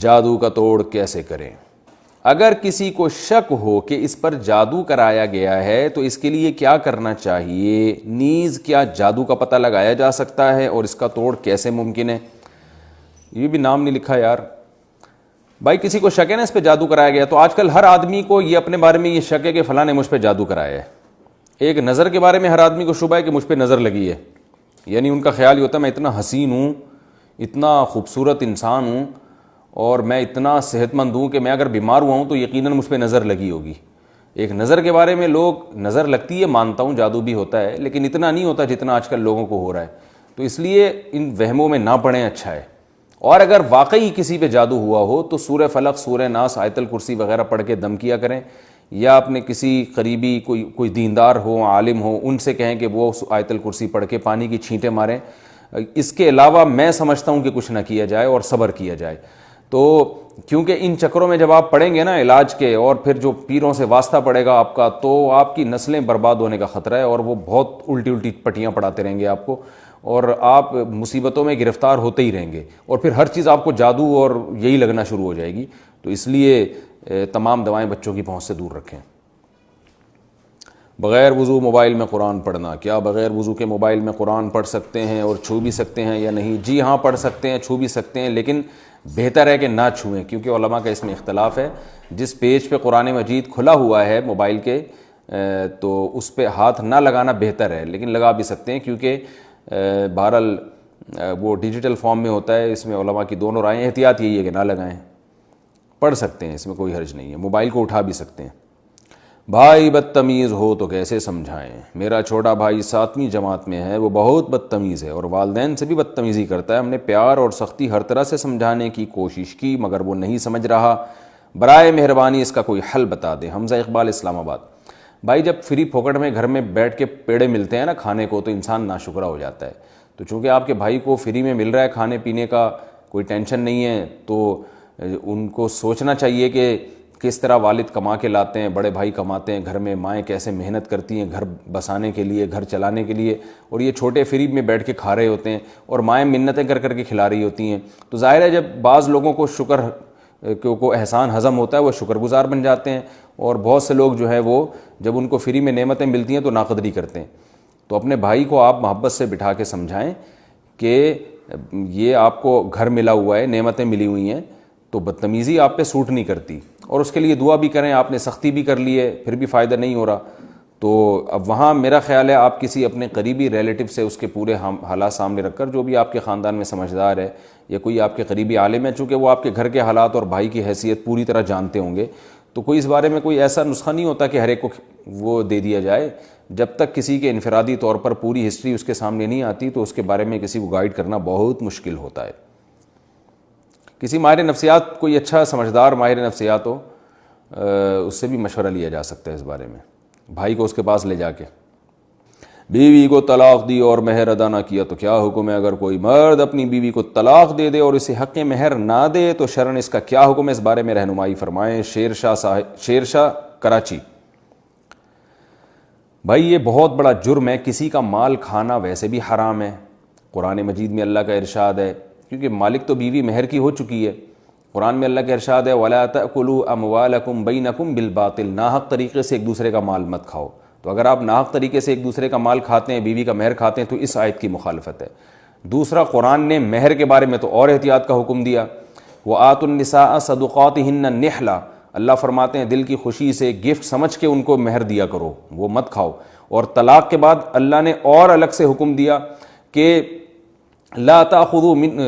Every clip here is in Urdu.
جادو کا توڑ کیسے کریں؟ اگر کسی کو شک ہو کہ اس پر جادو کرایا گیا ہے تو اس کے لیے کیا کرنا چاہیے؟ نیز کیا جادو کا پتہ لگایا جا سکتا ہے اور اس کا توڑ کیسے ممکن ہے؟ یہ بھی نام نہیں لکھا یار بھائی. کسی کو شک ہے نا اس پہ جادو کرایا گیا، تو آج کل ہر آدمی کو یہ اپنے بارے میں یہ شک ہے کہ فلاں نے مجھ پہ جادو کرایا ہے. ایک نظر کے بارے میں ہر آدمی کو شبہ ہے کہ مجھ پہ نظر لگی ہے، یعنی ان کا خیال یہ ہوتا ہے میں اتنا حسین ہوں، اتنا خوبصورت انسان ہوں اور میں اتنا صحت مند ہوں کہ میں اگر بیمار ہوا ہوں تو یقیناً مجھ پہ نظر لگی ہوگی. ایک نظر کے بارے میں لوگ نظر لگتی ہے مانتا ہوں، جادو بھی ہوتا ہے، لیکن اتنا نہیں ہوتا جتنا آج کل لوگوں کو ہو رہا ہے. تو اس لیے ان وہموں میں نہ پڑیں، اچھا ہے. اور اگر واقعی کسی پہ جادو ہوا ہو تو سورہ فلق، سورہ ناس، آیت الکرسی وغیرہ پڑھ کے دم کیا کریں، یا اپنے کسی قریبی کوئی دیندار ہو، عالم ہو، ان سے کہیں کہ وہ آیت الکرسی پڑھ کے پانی کی چھینٹیں ماریں. اس کے علاوہ میں سمجھتا ہوں کہ کچھ نہ کیا جائے اور صبر کیا جائے. تو کیونکہ ان چکروں میں جب آپ پڑیں گے نا علاج کے، اور پھر جو پیروں سے واسطہ پڑے گا آپ کا، تو آپ کی نسلیں برباد ہونے کا خطرہ ہے، اور وہ بہت الٹی پٹیاں پڑھاتے رہیں گے آپ کو، اور آپ مصیبتوں میں گرفتار ہوتے ہی رہیں گے، اور پھر ہر چیز آپ کو جادو اور یہی لگنا شروع ہو جائے گی. تو اس لیے تمام دوائیں بچوں کی پہنچ سے دور رکھیں. بغیر وضو موبائل میں قرآن پڑھنا، کیا بغیر وضو کے موبائل میں قرآن پڑھ سکتے ہیں اور چھو بھی سکتے ہیں یا نہیں؟ جی ہاں، پڑھ سکتے ہیں، چھو بھی سکتے ہیں، لیکن بہتر ہے کہ نہ چھوئیں، کیونکہ علماء کا اس میں اختلاف ہے. جس پیج پہ قرآن مجید کھلا ہوا ہے موبائل کے، تو اس پہ ہاتھ نہ لگانا بہتر ہے، لیکن لگا بھی سکتے ہیں، کیونکہ بہرحال وہ ڈیجیٹل فارم میں ہوتا ہے. اس میں علماء کی دونوں رائیں، احتیاط یہی ہے کہ نہ لگائیں. پڑھ سکتے ہیں، اس میں کوئی حرج نہیں ہے، موبائل کو اٹھا بھی سکتے ہیں. بھائی بدتمیز ہو تو کیسے سمجھائیں؟ میرا چھوٹا بھائی 7ویں جماعت میں ہے، وہ بہت بدتمیز ہے اور والدین سے بھی بدتمیزی کرتا ہے. ہم نے پیار اور سختی ہر طرح سے سمجھانے کی کوشش کی مگر وہ نہیں سمجھ رہا. برائے مہربانی اس کا کوئی حل بتا دیں. حمزہ اقبال، اسلام آباد. بھائی جب فری پھوکٹ میں گھر میں بیٹھ کے پیڑے ملتے ہیں نا کھانے کو، تو انسان ناشکرا ہو جاتا ہے. تو چونکہ آپ کے بھائی کو فری میں مل رہا ہے کھانے پینے کا، کوئی ٹینشن نہیں ہے، تو ان کو سوچنا چاہیے کہ کس طرح والد کما کے لاتے ہیں، بڑے بھائی کماتے ہیں، گھر میں مائیں کیسے محنت کرتی ہیں گھر بسانے کے لیے، گھر چلانے کے لیے، اور یہ چھوٹے فری میں بیٹھ کے کھا رہے ہوتے ہیں اور مائیں منتیں کر کر کے کھلا رہی ہوتی ہیں. تو ظاہر ہے جب بعض لوگوں کو شکر کو احسان ہضم ہوتا ہے، وہ شکر گزار بن جاتے ہیں، اور بہت سے لوگ جو ہیں وہ جب ان کو فری میں نعمتیں ملتی ہیں تو ناقدری کرتے ہیں. تو اپنے بھائی کو آپ محبت سے بٹھا کے سمجھائیں کہ یہ آپ کو گھر ملا ہوا ہے، نعمتیں ملی ہوئی ہیں، تو بدتمیزی آپ پہ سوٹ نہیں کرتی، اور اس کے لیے دعا بھی کریں. آپ نے سختی بھی کر لی ہے پھر بھی فائدہ نہیں ہو رہا، تو اب وہاں میرا خیال ہے آپ کسی اپنے قریبی ریلیٹو سے اس کے پورے حالات سامنے رکھ کر، جو بھی آپ کے خاندان میں سمجھدار ہے یا کوئی آپ کے قریبی عالم ہے، چونکہ وہ آپ کے گھر کے حالات اور بھائی کی حیثیت پوری طرح جانتے ہوں گے، تو کوئی اس بارے میں کوئی ایسا نسخہ نہیں ہوتا کہ ہر ایک کو وہ دے دیا جائے. جب تک کسی کے انفرادی طور پر پوری ہسٹری اس کے سامنے نہیں آتی تو اس کے بارے میں کسی کو گائیڈ کرنا بہت مشکل ہوتا ہے. کسی ماہر نفسیات، کوئی اچھا سمجھدار ماہر نفسیات ہو، اس سے بھی مشورہ لیا جا سکتا ہے اس بارے میں، بھائی کو اس کے پاس لے جا کے. بیوی کو طلاق دی اور مہر ادا نہ کیا تو کیا حکم ہے؟ اگر کوئی مرد اپنی بیوی کو طلاق دے دے اور اسے حق مہر نہ دے تو شرعاً اس کا کیا حکم ہے؟ اس بارے میں رہنمائی فرمائیں. شیر شاہ کراچی. بھائی یہ بہت بڑا جرم ہے، کسی کا مال کھانا ویسے بھی حرام ہے. قرآن مجید میں اللہ کا ارشاد ہے، کیونکہ مالک تو بیوی مہر کی ہو چکی ہے. قرآن میں اللہ کا ارشاد ہے وَلَا تَأْكُلُوا أَمْوَالَكُمْ بَيْنَكُمْ بِالْبَاطِلِ، ناحق طریقے سے ایک دوسرے کا مال مت کھاؤ. تو اگر آپ ناحق طریقے سے ایک دوسرے کا مال کھاتے ہیں، بیوی کا مہر کھاتے ہیں، تو اس آیت کی مخالفت ہے. دوسرا، قرآن نے مہر کے بارے میں تو اور احتیاط کا حکم دیا. وَآتُوا النِّسَاءَ صَدُقَاتِهِنَّ نِحْلًا، اللہ فرماتے ہیں دل کی خوشی سے گفٹ سمجھ کے ان کو مہر دیا کرو، وہ مت کھاؤ. اور طلاق کے بعد اللہ نے اور الگ سے حکم دیا کہ لا تأخذوا من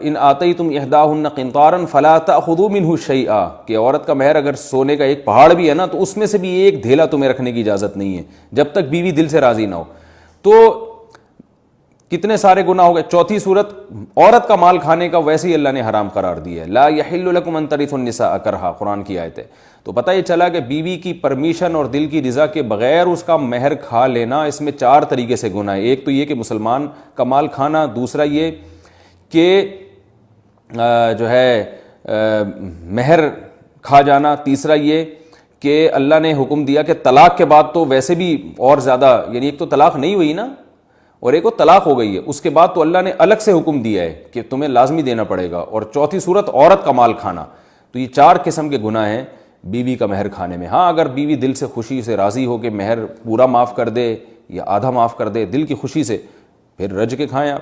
ان آتیتم احداہن قنطارا فلا تأخذوا منہ شیئا، کہ عورت کا مہر اگر سونے کا ایک پہاڑ بھی ہے نا تو اس میں سے بھی ایک دھیلا تمہیں رکھنے کی اجازت نہیں ہے جب تک بیوی دل سے راضی نہ ہو. تو کتنے سارے گناہ ہو گئے. چوتھی صورت، عورت کا مال کھانے کا ویسے ہی اللہ نے حرام قرار دیا ہے. لا یحل لکم ان ترثوا النساء کرہا، قرآن کی آیت ہے. تو پتہ یہ چلا کہ بیوی کی پرمیشن اور دل کی رضا کے بغیر اس کا مہر کھا لینا، اس میں 4 طریقے سے گناہ ہے. ایک تو یہ کہ مسلمان کا مال کھانا، دوسرا یہ کہ جو ہے مہر کھا جانا، تیسرا یہ کہ اللہ نے حکم دیا کہ طلاق کے بعد تو ویسے بھی اور زیادہ، یعنی ایک تو طلاق نہیں ہوئی نا، اور ایک وہ طلاق ہو گئی ہے، اس کے بعد تو اللہ نے الگ سے حکم دیا ہے کہ تمہیں لازمی دینا پڑے گا، اور چوتھی صورت عورت کا مال کھانا۔ تو یہ 4 قسم کے گناہ ہیں بیوی کا مہر کھانے میں۔ ہاں اگر بیوی دل سے خوشی سے راضی ہو کہ مہر پورا معاف کر دے یا آدھا معاف کر دے دل کی خوشی سے، پھر رج کے کھائیں آپ۔